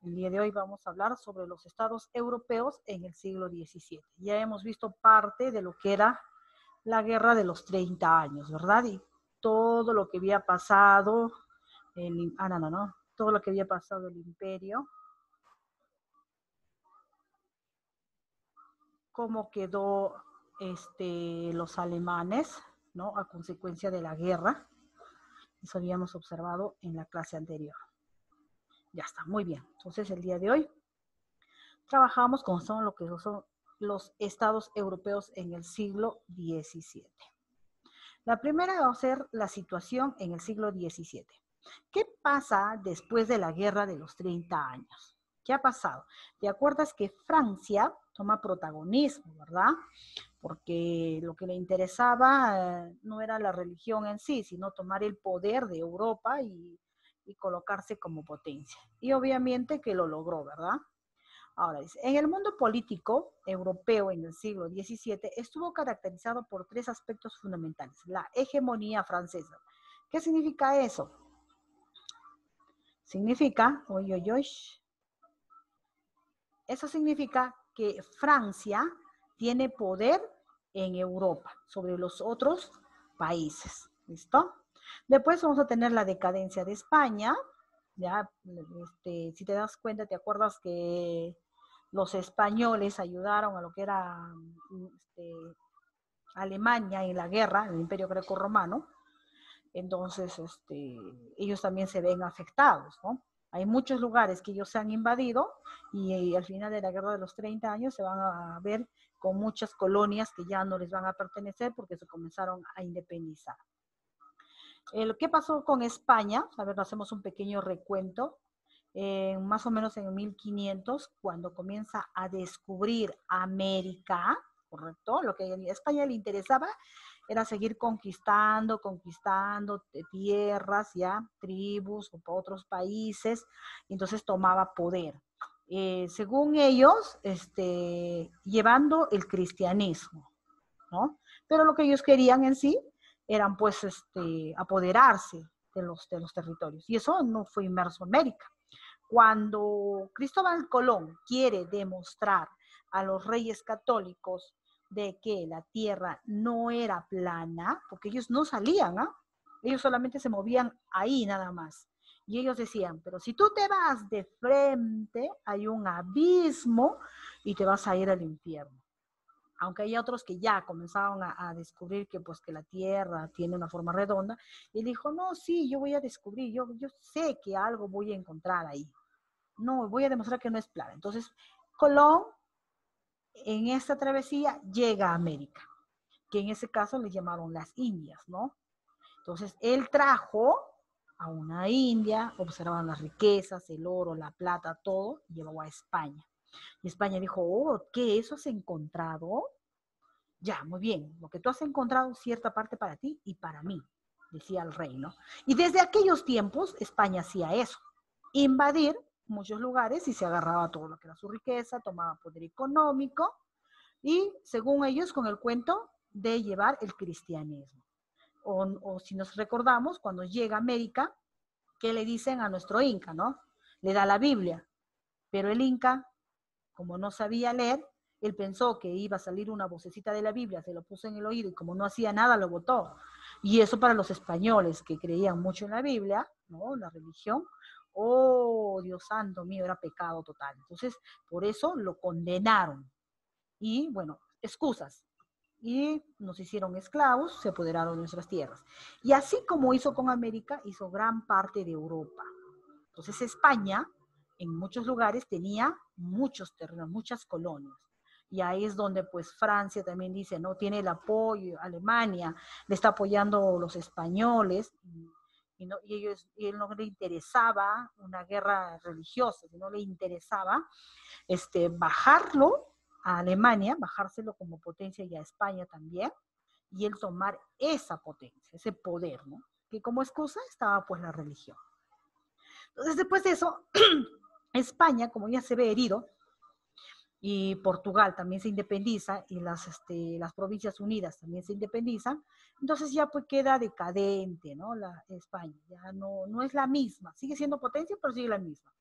El día de hoy vamos a hablar sobre los estados europeos en el siglo XVII. Ya hemos visto parte de lo que era la guerra de los 30 años, ¿verdad? Y todo lo que había pasado, todo lo que había pasado el imperio, cómo quedó los alemanes, ¿no? A consecuencia de la guerra. Eso habíamos observado en la clase anterior. Ya está, muy bien. Entonces, el día de hoy trabajamos con lo que son los estados europeos en el siglo XVII. La primera va a ser la situación en el siglo XVII. ¿Qué pasa después de la guerra de los 30 años? ¿Qué ha pasado? ¿Te acuerdas que Francia toma protagonismo, verdad? Porque lo que le interesaba no era la religión en sí, sino tomar el poder de Europa y colocarse como potencia. Y obviamente que lo logró, ¿verdad? Ahora dice, en el mundo político europeo en el siglo XVII estuvo caracterizado por tres aspectos fundamentales. La hegemonía francesa. ¿Qué significa eso? Significa, eso significa que Francia tiene poder en Europa sobre los otros países. ¿Listo? Después vamos a tener la decadencia de España. Ya, si te das cuenta, te acuerdas que los españoles ayudaron a lo que era Alemania en la guerra, en el Imperio Greco-Romano. Entonces, ellos también se ven afectados, ¿no? Hay muchos lugares que ellos se han invadido y al final de la guerra de los 30 años se van a ver con muchas colonias que ya no les van a pertenecer porque se comenzaron a independizar. ¿Qué pasó con España? A ver, hacemos un pequeño recuento. Más o menos en 1500, cuando comienza a descubrir América, ¿correcto? Lo que a España le interesaba era seguir conquistando tierras, ya, tribus o otros países, y entonces tomaba poder. Según ellos, llevando el cristianismo, ¿no? Pero lo que ellos querían en sí eran, pues, apoderarse de los territorios, y eso no fue inmerso en América. Cuando Cristóbal Colón quiere demostrar a los reyes católicos de que la tierra no era plana, porque ellos no salían, ¿ah? Ellos solamente se movían ahí nada más. Y ellos decían, pero si tú te vas de frente, hay un abismo y te vas a ir al infierno. Aunque hay otros que ya comenzaron a descubrir que, pues, que la Tierra tiene una forma redonda, y él dijo, no, sí, yo voy a descubrir, yo sé que algo voy a encontrar ahí. No, voy a demostrar que no es plana. Entonces, Colón, en esta travesía, llega a América, que en ese caso le llamaron las Indias, ¿no? Entonces, él trajo a una India, observaban las riquezas, el oro, la plata, todo, y llevó a España. Y España dijo, oh, ¿qué? ¿Eso has encontrado? Ya, muy bien, lo que tú has encontrado, cierta parte para ti y para mí, decía el rey, ¿no? Y desde aquellos tiempos, España hacía eso, invadir muchos lugares y se agarraba todo lo que era su riqueza, tomaba poder económico y, según ellos, con el cuento de llevar el cristianismo. O si nos recordamos, cuando llega a América, ¿qué le dicen a nuestro Inca, no? Le da la Biblia, pero el Inca, como no sabía leer, él pensó que iba a salir una vocecita de la Biblia, se lo puso en el oído y como no hacía nada, lo botó. Y eso para los españoles que creían mucho en la Biblia, ¿no? La religión, oh, Dios santo mío, era pecado total. Entonces, por eso lo condenaron. Y, bueno, excusas. Y nos hicieron esclavos, se apoderaron de nuestras tierras. Y así como hizo con América, hizo gran parte de Europa. Entonces, España, en muchos lugares, tenía muchos terrenos, muchas colonias. Y ahí es donde, pues, Francia también dice, no, tiene el apoyo, Alemania le está apoyando los españoles, y él no le interesaba una guerra religiosa, sino le interesaba bajarlo a Alemania, bajárselo como potencia y a España también, y él tomar esa potencia, ese poder, ¿no? Que como excusa estaba, pues, la religión. Entonces, después de eso, España, como ya se ve herido, y Portugal también se independiza, y las Provincias Unidas también se independizan, entonces ya, pues, queda decadente, ¿no? España ya no es la misma, sigue siendo potencia, pero sigue la misma.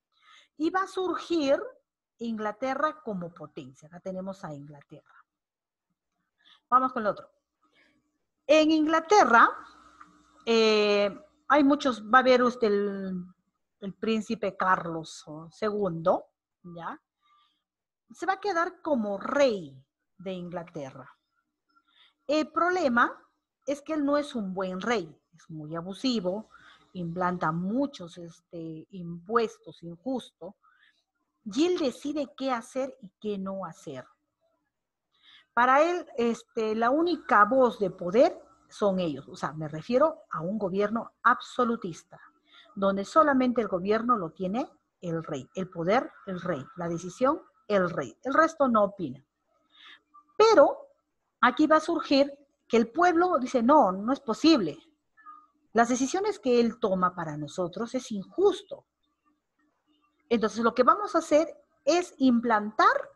y va a surgir Inglaterra como potencia. Acá tenemos a Inglaterra. Vamos con el otro. En Inglaterra hay muchos, va a ver usted el príncipe Carlos II, ¿ya? Se va a quedar como rey de Inglaterra. El problema es que él no es un buen rey, es muy abusivo, implanta muchos impuestos injustos, y él decide qué hacer y qué no hacer. Para él, la única voz de poder son ellos. O sea, me refiero a un gobierno absolutista, donde solamente el gobierno lo tiene el rey. El poder, el rey. La decisión, el rey. El resto no opina. Pero aquí va a surgir que el pueblo dice, no, no es posible. Las decisiones que él toma para nosotros es injusto. Entonces, lo que vamos a hacer es implantar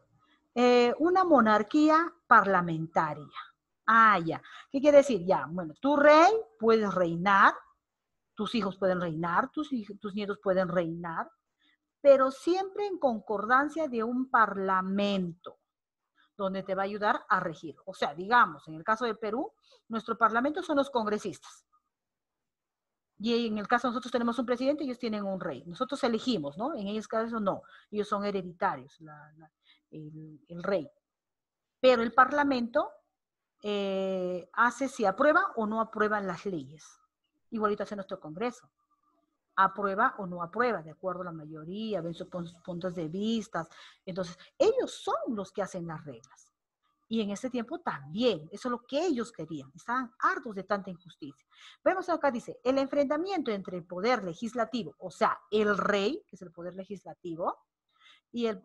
una monarquía parlamentaria. Ah, ya. ¿Qué quiere decir? Ya, bueno, tu rey puedes reinar, tus hijos pueden reinar, tus nietos pueden reinar, pero siempre en concordancia de un parlamento donde te va a ayudar a regir. O sea, digamos, en el caso de Perú, nuestro parlamento son los congresistas. Y en el caso de nosotros tenemos un presidente y ellos tienen un rey. Nosotros elegimos, ¿no? En ellos caso no, ellos son hereditarios, el rey. Pero el Parlamento hace si aprueba o no aprueba las leyes. Igualito hace nuestro Congreso. Aprueba o no aprueba, de acuerdo a la mayoría, ven sus puntos de vista. Entonces, ellos son los que hacen las reglas. Y en ese tiempo también, eso es lo que ellos querían, estaban hartos de tanta injusticia. Vemos acá, dice, el enfrentamiento entre el poder legislativo, o sea, el rey, que es el poder legislativo, y el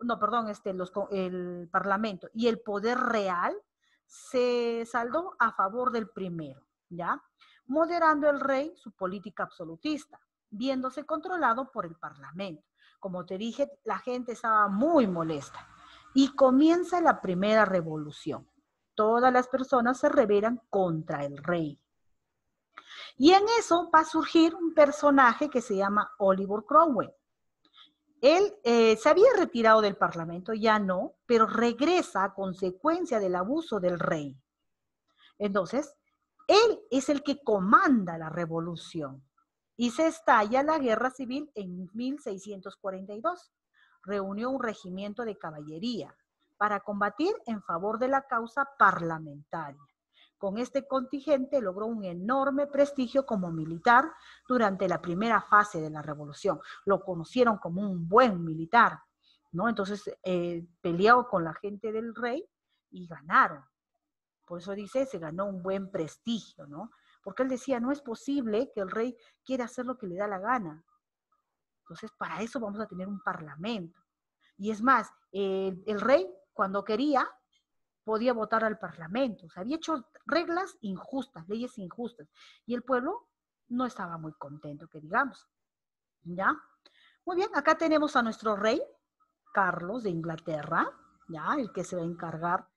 parlamento, y el poder real, se saldó a favor del primero, ¿ya? Moderando el rey su política absolutista, viéndose controlado por el parlamento. Como te dije, la gente estaba muy molesta. Y comienza la primera revolución. Todas las personas se rebelan contra el rey. Y en eso va a surgir un personaje que se llama Oliver Cromwell. Él se había retirado del parlamento, ya no, pero regresa a consecuencia del abuso del rey. Entonces, él es el que comanda la revolución. Y se estalla la guerra civil en 1642. Reunió un regimiento de caballería para combatir en favor de la causa parlamentaria. Con este contingente logró un enorme prestigio como militar durante la primera fase de la revolución. Lo conocieron como un buen militar, ¿no? Entonces peleó con la gente del rey y ganaron. Por eso dice, se ganó un buen prestigio, ¿no? Porque él decía, no es posible que el rey quiera hacer lo que le da la gana. Entonces, para eso vamos a tener un parlamento. Y es más, el rey, cuando quería, podía votar al parlamento. O sea, había hecho reglas injustas, leyes injustas. Y el pueblo no estaba muy contento, que digamos. ¿Ya? Muy bien, acá tenemos a nuestro rey, Carlos de Inglaterra, ¿ya? El que se va a encargar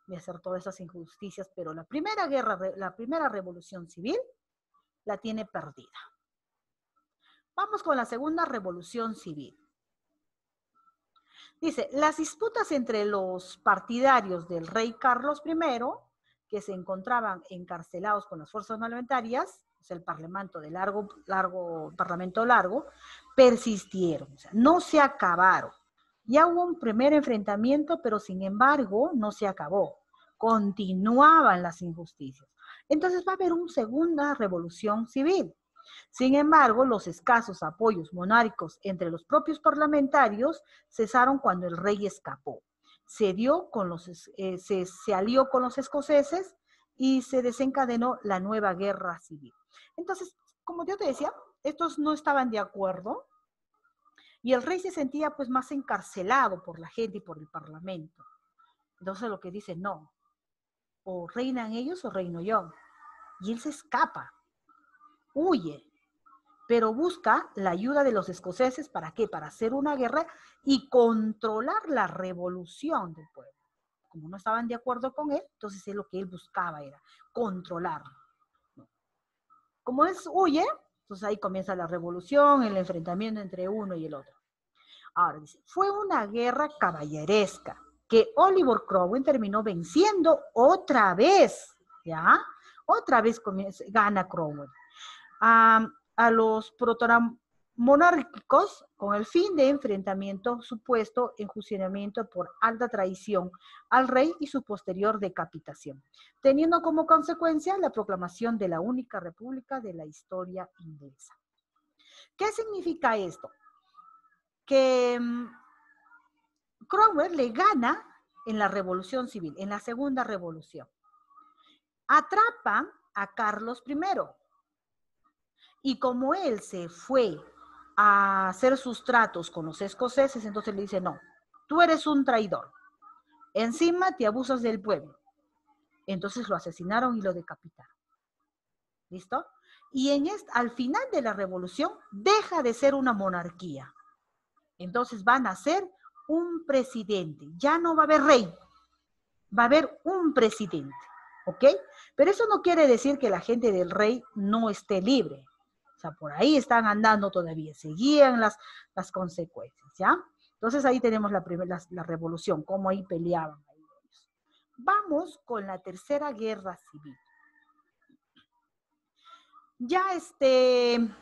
de hacer todas esas injusticias, pero la primera guerra, la primera revolución civil, la tiene perdida. Vamos con la segunda revolución civil. Dice, las disputas entre los partidarios del rey Carlos I, que se encontraban encarcelados con las fuerzas parlamentarias, o sea, el parlamento de parlamento largo, persistieron, o sea, no se acabaron. Ya hubo un primer enfrentamiento, pero sin embargo no se acabó. Continuaban las injusticias. Entonces va a haber una segunda revolución civil. Sin embargo, los escasos apoyos monárquicos entre los propios parlamentarios cesaron cuando el rey escapó. Se alió con los escoceses y se desencadenó la nueva guerra civil. Entonces, como yo te decía, estos no estaban de acuerdo y el rey se sentía pues más encarcelado por la gente y por el parlamento. Entonces lo que dice, no, o reinan ellos o reino yo. Y él se escapa, huye, pero busca la ayuda de los escoceses, ¿para qué? Para hacer una guerra y controlar la revolución del pueblo. Como no estaban de acuerdo con él, entonces lo que él buscaba era controlarlo. Como él huye, entonces ahí comienza la revolución, el enfrentamiento entre uno y el otro. Ahora dice, fue una guerra caballeresca que Oliver Cromwell terminó venciendo otra vez, ¿ya? Otra vez gana Cromwell. A los protomonárquicos con el fin de enfrentamiento supuesto enjuiciamiento por alta traición al rey y su posterior decapitación, teniendo como consecuencia la proclamación de la única república de la historia inglesa. ¿Qué significa esto? Que Cromwell le gana en la Revolución Civil, en la Segunda Revolución. Atrapa a Carlos I. Y como él se fue a hacer sus tratos con los escoceses, entonces le dice, no, tú eres un traidor. Encima te abusas del pueblo. Entonces lo asesinaron y lo decapitaron. ¿Listo? Y al final de la revolución deja de ser una monarquía. Entonces van a ser un presidente. Ya no va a haber rey. Va a haber un presidente. ¿Ok? Pero eso no quiere decir que la gente del rey no esté libre. O sea, por ahí están andando todavía. Seguían las consecuencias. ¿Ya? Entonces ahí tenemos la revolución. Cómo ahí peleaban. Vamos con la Tercera Guerra Civil. Ya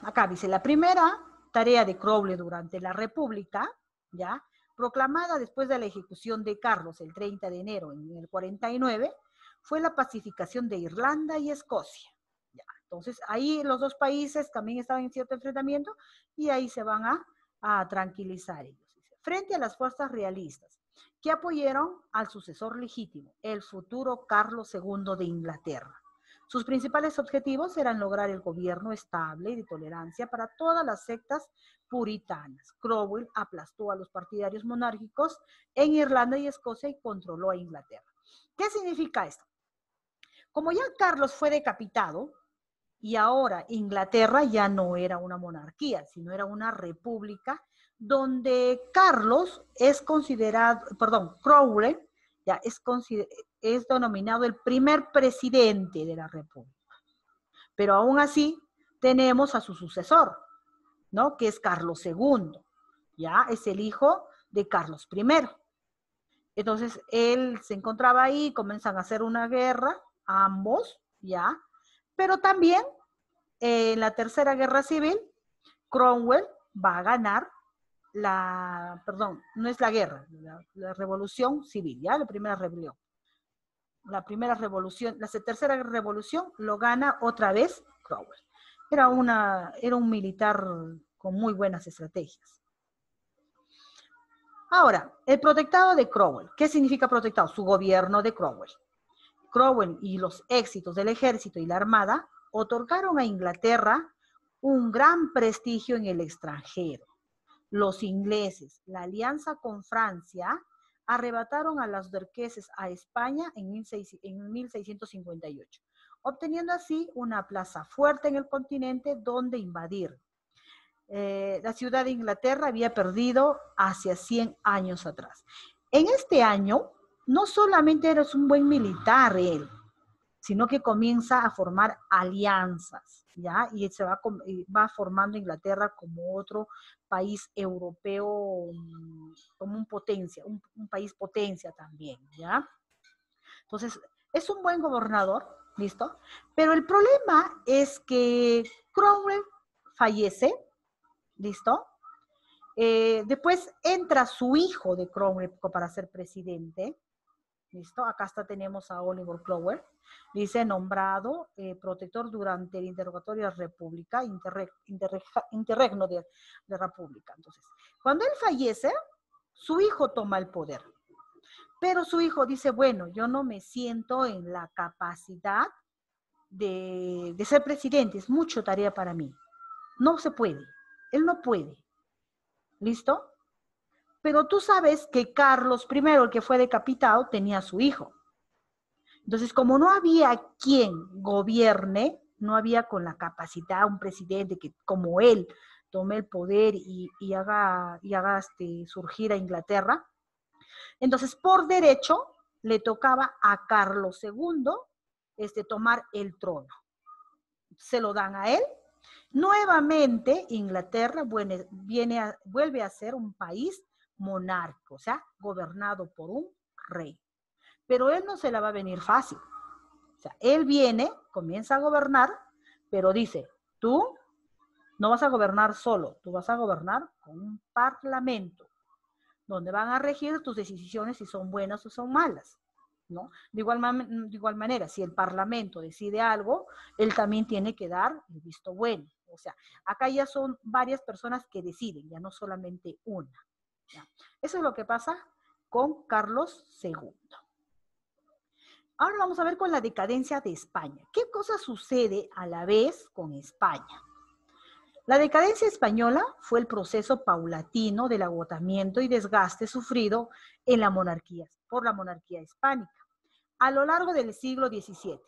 acá dice, la primera tarea de Cromwell durante la República, ya, proclamada después de la ejecución de Carlos el 30 de enero en el 49, fue la pacificación de Irlanda y Escocia. Ya, entonces, ahí los dos países también estaban en cierto enfrentamiento y ahí se van a tranquilizar ellos. Frente a las fuerzas realistas que apoyaron al sucesor legítimo, el futuro Carlos II de Inglaterra. Sus principales objetivos eran lograr el gobierno estable y de tolerancia para todas las sectas puritanas. Cromwell aplastó a los partidarios monárquicos en Irlanda y Escocia y controló a Inglaterra. ¿Qué significa esto? Como ya Carlos fue decapitado y ahora Inglaterra ya no era una monarquía, sino era una república donde Cromwell ya es denominado el primer presidente de la República. Pero aún así tenemos a su sucesor, ¿no? Que es Carlos II, ¿ya? Es el hijo de Carlos I. Entonces, él se encontraba ahí, comienzan a hacer una guerra, ambos, ¿ya? Pero también en la Tercera Guerra Civil, Cromwell va a ganar no es la guerra, la Revolución Civil, ¿ya? La primera rebelión. La tercera revolución lo gana otra vez Cromwell. Era un militar con muy buenas estrategias. Ahora, el protectorado de Cromwell. ¿Qué significa protectorado? Su gobierno de Cromwell. Cromwell y los éxitos del ejército y la armada otorgaron a Inglaterra un gran prestigio en el extranjero. Los ingleses, la alianza con Francia, arrebataron a los duqueses a España en 1658, obteniendo así una plaza fuerte en el continente donde invadir. La ciudad de Inglaterra había perdido hacia 100 años atrás. En este año, no solamente eres un buen militar él, sino que comienza a formar alianzas, ¿ya? Y va formando Inglaterra como otro país europeo, como un país potencia también, ¿ya? Entonces, es un buen gobernador, ¿listo? Pero el problema es que Cromwell fallece, ¿listo? Después entra su hijo de Cromwell para ser presidente, ¿listo? Acá tenemos a Oliver Cromwell. Dice, nombrado protector durante el interrogatorio de la República, interregno de República. Entonces, cuando él fallece, su hijo toma el poder. Pero su hijo dice, bueno, yo no me siento en la capacidad de ser presidente, es mucha tarea para mí. No se puede, él no puede. ¿Listo? Pero tú sabes que Carlos I, el que fue decapitado, tenía a su hijo. Entonces, como no había quien gobierne, no había con la capacidad un presidente que como él tome el poder y haga surgir a Inglaterra, entonces por derecho le tocaba a Carlos II tomar el trono. Se lo dan a él Nuevamente, Inglaterra vuelve a ser un país monárquico, o sea, gobernado por un rey. Pero él no se la va a venir fácil. O sea, él viene, comienza a gobernar, pero dice, tú no vas a gobernar solo, tú vas a gobernar con un parlamento, donde van a regir tus decisiones si son buenas o son malas, ¿no? De igual manera, si el parlamento decide algo, él también tiene que dar el visto bueno. O sea, acá ya son varias personas que deciden, ya no solamente una. ¿Ya? Eso es lo que pasa con Carlos II. Ahora vamos a ver con la decadencia de España. ¿Qué cosa sucede a la vez con España? La decadencia española fue el proceso paulatino del agotamiento y desgaste sufrido en por la monarquía hispánica a lo largo del siglo XVII.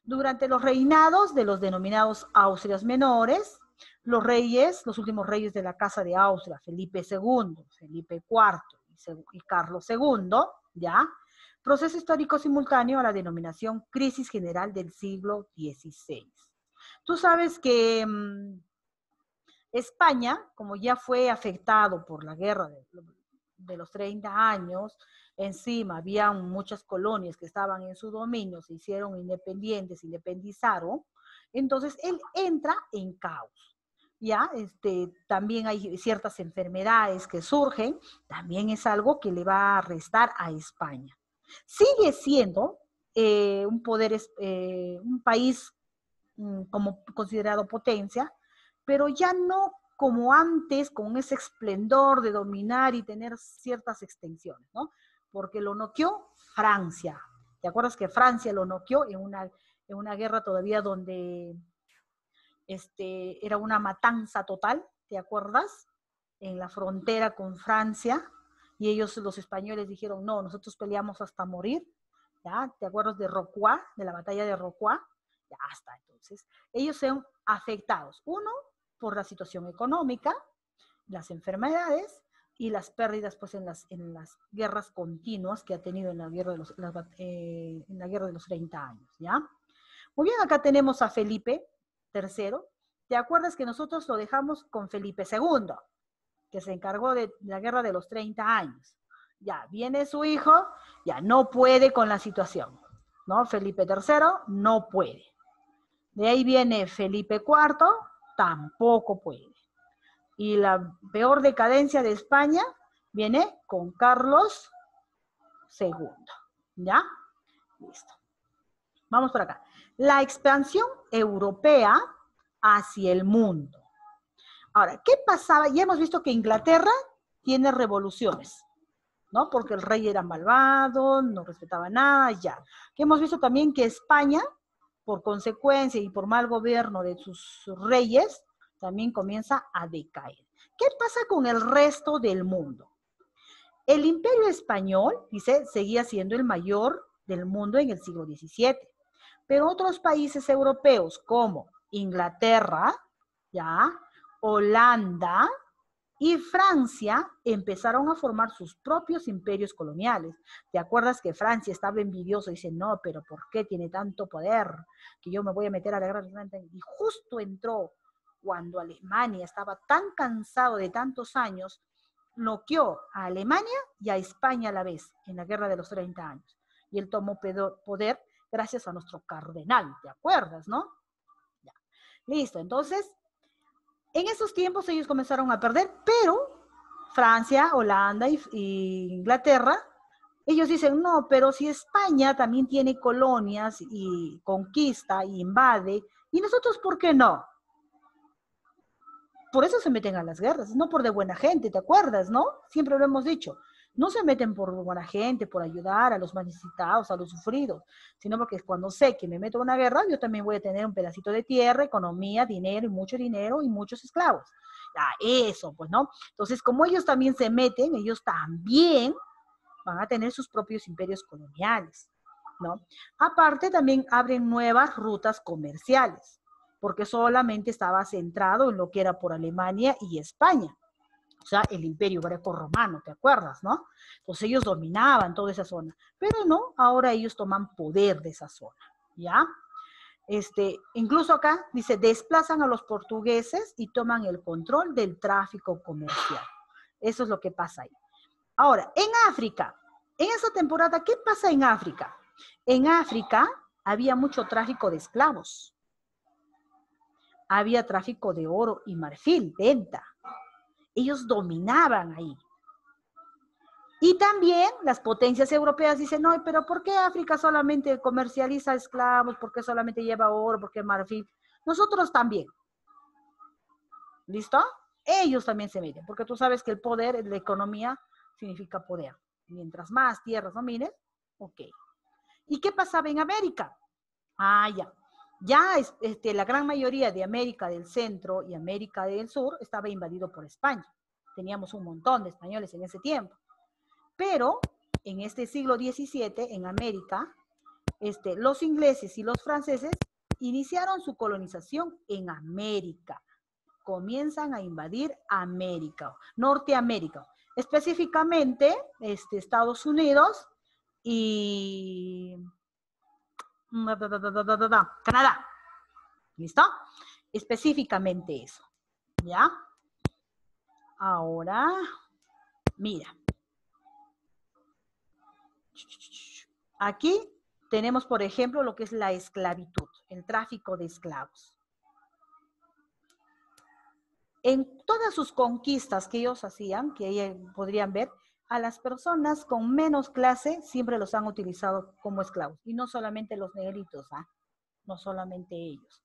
Durante los reinados de los denominados Austrias menores, los últimos reyes de la Casa de Austria, Felipe II, Felipe IV y Carlos II, ¿ya? Proceso histórico simultáneo a la denominación crisis general del siglo XVI. Tú sabes que España, como ya fue afectado por la guerra de los 30 años, encima había muchas colonias que estaban en su dominio, se hicieron independientes, se independizaron, entonces él entra en caos. ¿Ya? También hay ciertas enfermedades que surgen, también es algo que le va a restar a España. Sigue siendo un país como considerado potencia, pero ya no como antes, con ese esplendor de dominar y tener ciertas extensiones, ¿no? Porque lo noqueó Francia. ¿Te acuerdas que Francia lo noqueó en una guerra todavía donde era una matanza total? ¿Te acuerdas? En la frontera con Francia, y ellos, los españoles, dijeron, no, nosotros peleamos hasta morir. ¿Ya? ¿Te acuerdas de Rocroi, de la batalla de Rocroi? Ya está, entonces. Ellos son afectados. Uno, por la situación económica, las enfermedades y las pérdidas pues, en las guerras continuas que ha tenido en la guerra de los 30 años. ¿Ya? Muy bien, acá tenemos a Felipe III. ¿Te acuerdas que nosotros lo dejamos con Felipe II, que se encargó de la guerra de los 30 años? Ya viene su hijo, ya no puede con la situación, ¿no? Felipe III no puede. De ahí viene Felipe IV, tampoco puede. Y la peor decadencia de España viene con Carlos II. ¿Ya? Listo. Vamos por acá. La expansión europea hacia el mundo. Ahora, ¿qué pasaba? Ya hemos visto que Inglaterra tiene revoluciones, ¿no? Porque el rey era malvado, no respetaba nada, ya. Que hemos visto también que España, por consecuencia y por mal gobierno de sus reyes, también comienza a decaer. ¿Qué pasa con el resto del mundo? El imperio español, dice, seguía siendo el mayor del mundo en el siglo XVII, pero otros países europeos como Inglaterra, ya, Holanda y Francia empezaron a formar sus propios imperios coloniales. ¿Te acuerdas que Francia estaba envidioso y dice, no, pero ¿por qué tiene tanto poder? Que yo me voy a meter a la guerra. Y justo entró cuando Alemania estaba tan cansado de tantos años, noqueó a Alemania y a España a la vez en la guerra de los 30 años. Y él tomó poder gracias a nuestro cardenal, ¿te acuerdas, no? Ya. Listo, entonces, en esos tiempos ellos comenzaron a perder, pero Francia, Holanda y Inglaterra, ellos dicen, no, pero si España también tiene colonias y conquista y invade, ¿y nosotros por qué no? Por eso se meten a las guerras, no por de buena gente, ¿te acuerdas, no? Siempre lo hemos dicho. No se meten por buena gente, por ayudar a los más necesitados, a los sufridos, sino porque cuando sé que me meto en una guerra, yo también voy a tener un pedacito de tierra, economía, dinero y muchos esclavos. Ah, eso, pues, ¿no? Entonces, como ellos también se meten, ellos también van a tener sus propios imperios coloniales, ¿no? Aparte, también abren nuevas rutas comerciales, porque solamente estaba centrado en lo que era por Alemania y España. O sea, el imperio greco-romano, ¿te acuerdas, no? Entonces ellos dominaban toda esa zona, pero no, ahora ellos toman poder de esa zona, ¿ya? Incluso acá dice, desplazan a los portugueses y toman el control del tráfico comercial. Eso es lo que pasa ahí. Ahora, en África, en esa temporada, ¿qué pasa en África? En África había mucho tráfico de esclavos. Había tráfico de oro y marfil, venta. Ellos dominaban ahí. Y también las potencias europeas dicen, no, pero ¿por qué África solamente comercializa esclavos? ¿Por qué solamente lleva oro? ¿Por qué marfil? Nosotros también. ¿Listo? Ellos también se meten, porque tú sabes que el poder, la economía, significa poder. Mientras más tierras dominen, ok. ¿Y qué pasaba en América? Ya. Ya la gran mayoría de América del Centro y América del Sur estaba invadido por España. Teníamos un montón de españoles en ese tiempo. Pero en este siglo XVII, en América, los ingleses y los franceses iniciaron su colonización en América. Comienzan a invadir América, Norteamérica, específicamente Estados Unidos y Canadá. ¿Listo? Específicamente eso. ¿Ya? Ahora, mira. Aquí tenemos, por ejemplo, lo que es la esclavitud, el tráfico de esclavos. En todas sus conquistas que ellos hacían, que podrían ver, a las personas con menos clase siempre los han utilizado como esclavos. Y no solamente los negritos, no solamente ellos.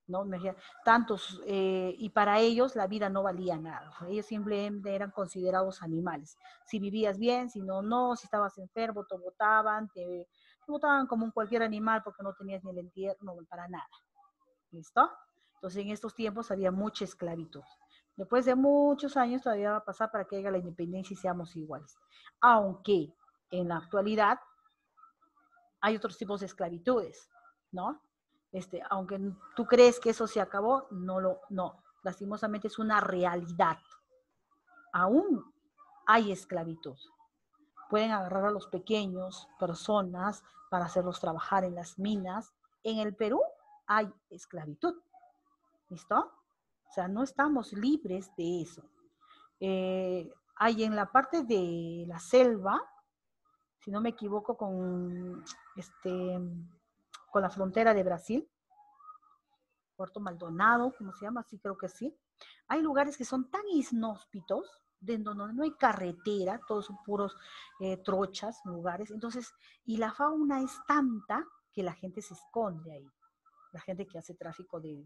¿No? Tantos, y para ellos la vida no valía nada. Ellos simplemente eran considerados animales. Si vivías bien, si no, no. Si estabas enfermo, te botaban como cualquier animal porque no tenías ni el entierro, no, para nada. ¿Listo? Entonces en estos tiempos había mucha esclavitud. Después de muchos años todavía va a pasar para que haya la independencia y seamos iguales. Aunque en la actualidad hay otros tipos de esclavitudes, ¿no? Aunque tú crees que eso se acabó, no. Lastimosamente es una realidad. Aún hay esclavitud. Pueden agarrar a los pequeños, personas, para hacerlos trabajar en las minas. En el Perú hay esclavitud. ¿Listo? O sea, no estamos libres de eso. Hay en la parte de la selva, si no me equivoco, con la frontera de Brasil, Puerto Maldonado, ¿cómo se llama? Sí, creo que sí. Hay lugares que son tan inhóspitos, de donde no hay carretera, todos son puros trochas, lugares. Entonces, y la fauna es tanta que la gente se esconde ahí. La gente que hace tráfico de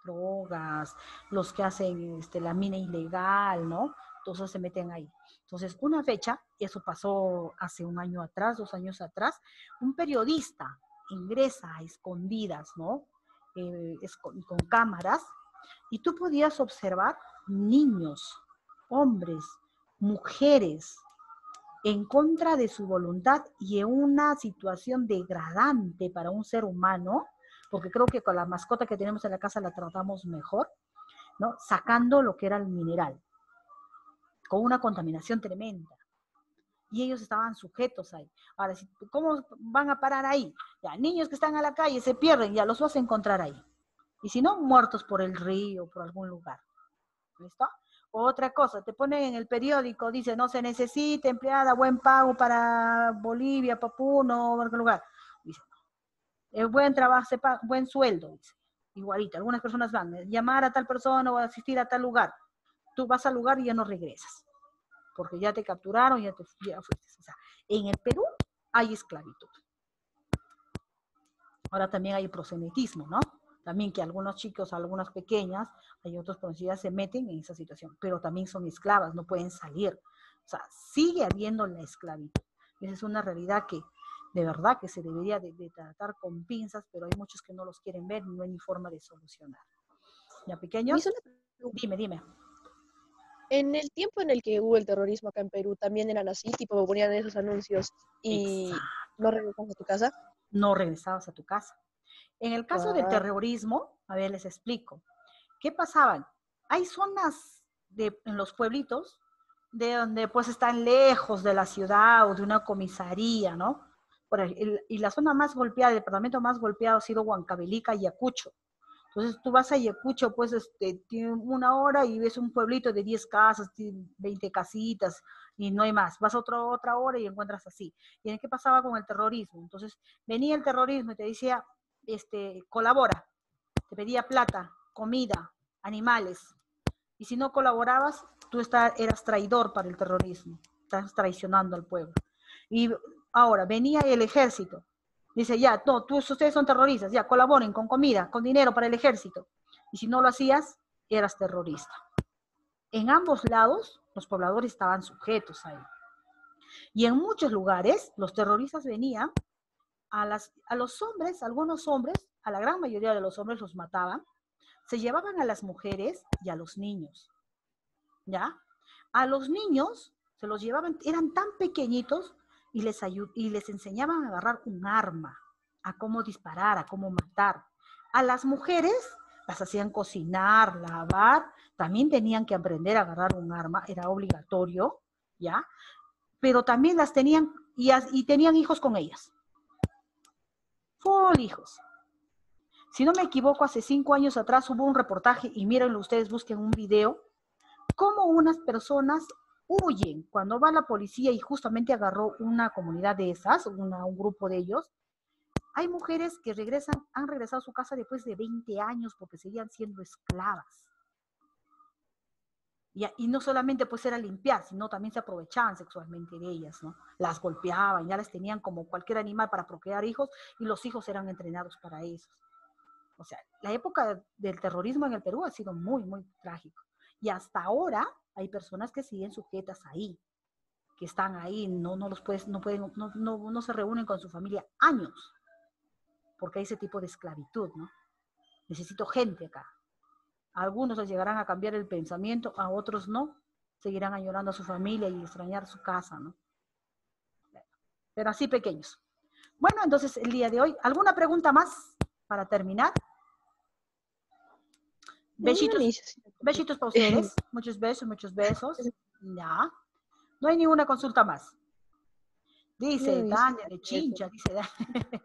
drogas, los que hacen la mina ilegal, ¿no? Todos se meten ahí. Entonces, una fecha, eso pasó hace un año atrás, 2 años atrás, un periodista ingresa a escondidas, ¿no? Con cámaras, y tú podías observar niños, hombres, mujeres, en contra de su voluntad y en una situación degradante para un ser humano, porque creo que con la mascota que tenemos en la casa la tratamos mejor, ¿no? Sacando lo que era el mineral, con una contaminación tremenda. Y ellos estaban sujetos ahí. Ahora, ¿cómo van a parar ahí? Ya, niños que están a la calle se pierden, ya los vas a encontrar ahí. Y si no, muertos por el río, por algún lugar. ¿Listo? Otra cosa, te ponen en el periódico, dice, no se necesita empleada, buen pago para Bolivia, Papuno, o algún lugar. Dice, buen trabajo, buen sueldo, dice. Igualito, algunas personas van a llamar a tal persona o a asistir a tal lugar. Tú vas al lugar y ya no regresas, porque ya te capturaron, ya fuiste. O sea, en el Perú hay esclavitud. Ahora también hay proxenetismo, ¿no? También que algunos chicos, algunas pequeñas, hay otros conocidas se meten en esa situación, pero también son esclavas, no pueden salir. O sea, sigue habiendo la esclavitud. Esa es una realidad que de verdad que se debería de tratar con pinzas, pero hay muchos que no los quieren ver, no hay ni forma de solucionar. ¿Ya, pequeños? Dime. En el tiempo en el que hubo el terrorismo acá en Perú, ¿también eran así? Tipo, ponían esos anuncios y Exacto. no regresabas a tu casa. No regresabas a tu casa. En el caso del terrorismo, a ver, les explico. ¿Qué pasaban? Hay zonas en los pueblitos de donde pues están lejos de la ciudad o de una comisaría, ¿no? y la zona más golpeada, el departamento más golpeado ha sido Huancavelica y Ayacucho. Entonces tú vas a Ayacucho, pues tiene 1 hora y ves un pueblito de 10 casas, 20 casitas y no hay más. Vas a otra hora y encuentras así. ¿Y en qué pasaba con el terrorismo? Entonces venía el terrorismo y te decía, colabora, te pedía plata, comida, animales. Y si no colaborabas, tú eras traidor para el terrorismo, estás traicionando al pueblo. Y ahora venía el ejército, dice, ya, no, ustedes son terroristas, ya, colaboren con comida, con dinero para el ejército. Y si no lo hacías, eras terrorista. En ambos lados, los pobladores estaban sujetos a él. Y en muchos lugares, los terroristas venían a los hombres, algunos hombres, a la gran mayoría de los hombres los mataban, se llevaban a las mujeres y a los niños, ¿ya? A los niños se los llevaban, eran tan pequeñiles y les enseñaban a agarrar un arma, a cómo disparar, a cómo matar. A las mujeres las hacían cocinar, lavar, también tenían que aprender a agarrar un arma, era obligatorio, ¿ya? Pero también las tenían y tenían hijos con ellas. Full hijos. Si no me equivoco, hace 5 años atrás hubo un reportaje, y mírenlo ustedes, busquen un video, cómo unas personas huyen cuando va la policía y justamente agarró una comunidad de esas, un grupo de ellos. Hay mujeres que han regresado a su casa después de 20 años porque seguían siendo esclavas. Y no solamente pues era limpiar, sino también se aprovechaban sexualmente de ellas, ¿no? Las golpeaban, ya las tenían como cualquier animal para procrear hijos, y los hijos eran entrenados para eso. O sea, la época del terrorismo en el Perú ha sido muy, muy trágico. Y hasta ahora hay personas que siguen sujetas ahí, que están ahí, no se reúnen con su familia años, porque hay ese tipo de esclavitud, ¿no? Necesito gente acá. A algunos les llegarán a cambiar el pensamiento, a otros no, seguirán añorando a su familia y extrañar su casa, ¿no? Pero así pequeños. Bueno, entonces el día de hoy, ¿alguna pregunta más para terminar? Besitos para ustedes. Muchos besos, muchos besos. Ya. No hay ninguna consulta más. Dice Daniel de Chincha, dice Daniel.